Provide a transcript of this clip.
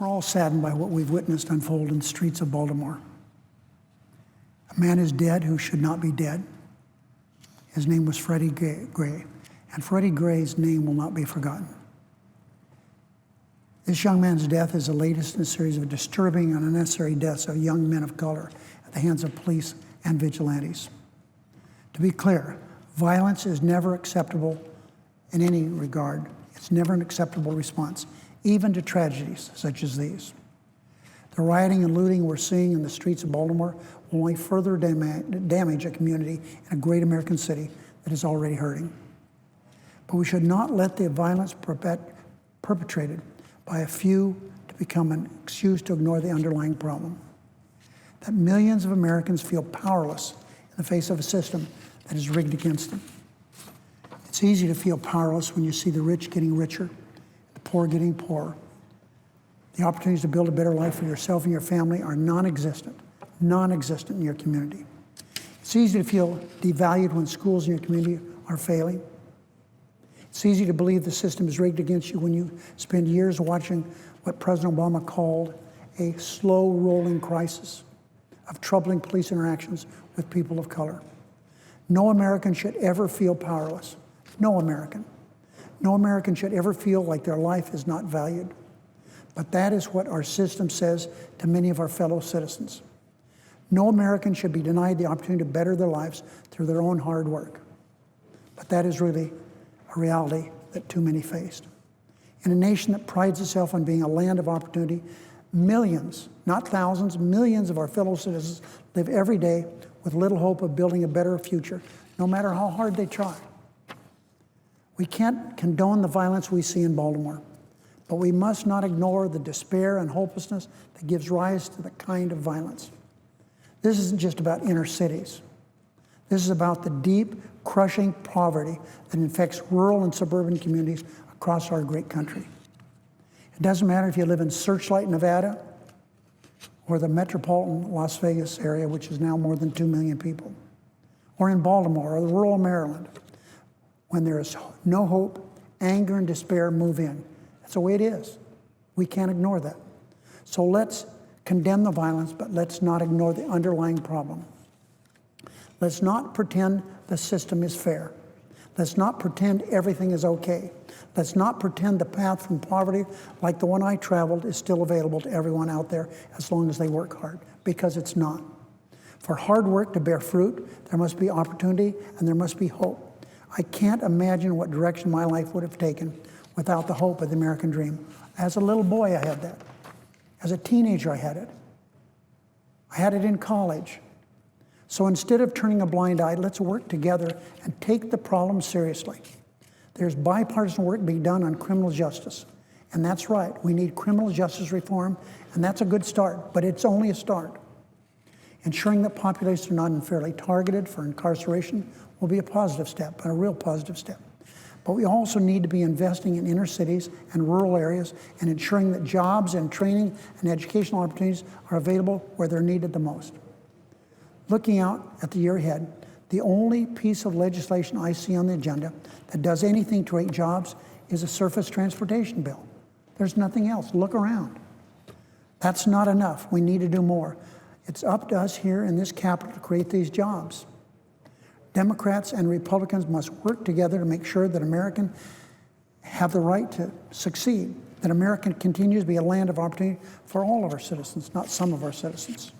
We're all saddened by what we've witnessed unfold in the streets of Baltimore. A man is dead who should not be dead. His name was Freddie Gray, and Freddie Gray's name will not be forgotten. This young man's death is the latest in a series of disturbing and unnecessary deaths of young men of color at the hands of police and vigilantes. To be clear, violence is never acceptable in any regard. It's never an acceptable response, even to tragedies such as these. The rioting and looting we're seeing in the streets of Baltimore will only further damage a community in a great American city that is already hurting. But we should not let the violence perpetrated by a few to become an excuse to ignore the underlying problem. That millions of Americans feel powerless in the face of a system that is rigged against them. It's easy to feel powerless when you see the rich getting richer, the poor getting poorer. The opportunities to build a better life for yourself and your family are non-existent in your community. It's easy to feel devalued when schools in your community are failing. It's easy to believe the system is rigged against you when you spend years watching what President Obama called a slow-rolling crisis of troubling police interactions with people of color. No American should ever feel powerless. No American. No American should ever feel like their life is not valued. But that is what our system says to many of our fellow citizens. No American should be denied the opportunity to better their lives through their own hard work. But that is really a reality that too many faced. In a nation that prides itself on being a land of opportunity, millions, not thousands, millions of our fellow citizens live every day with little hope of building a better future, no matter how hard they try. We can't condone the violence we see in Baltimore, but we must not ignore the despair and hopelessness that gives rise to the kind of violence. This isn't just about inner cities. This is about the deep, crushing poverty that infects rural and suburban communities across our great country. It doesn't matter if you live in Searchlight, Nevada, or the metropolitan Las Vegas area, which is now more than 2 million people, or in Baltimore or the rural Maryland. When there is no hope, anger and despair move in. That's the way it is. We can't ignore that. So let's condemn the violence, but let's not ignore the underlying problem. Let's not pretend the system is fair. Let's not pretend everything is okay. Let's not pretend the path from poverty, like the one I traveled, is still available to everyone out there as long as they work hard, because it's not. For hard work to bear fruit, there must be opportunity and there must be hope. I can't imagine what direction my life would have taken without the hope of the American dream. As a little boy, I had that. As a teenager, I had it. I had it in college. So instead of turning a blind eye, let's work together and take the problem seriously. There's bipartisan work being done on criminal justice. And that's right, we need criminal justice reform, and that's a good start, but it's only a start. Ensuring that populations are not unfairly targeted for incarceration will be a positive step, a real positive step. But we also need to be investing in inner cities and rural areas and ensuring that jobs and training and educational opportunities are available where they're needed the most. Looking out at the year ahead, the only piece of legislation I see on the agenda that does anything to create jobs is a surface transportation bill. There's nothing else. Look around. That's not enough. We need to do more. It's up to us here in this Capitol to create these jobs. Democrats and Republicans must work together to make sure that Americans have the right to succeed, that America continues to be a land of opportunity for all of our citizens, not some of our citizens.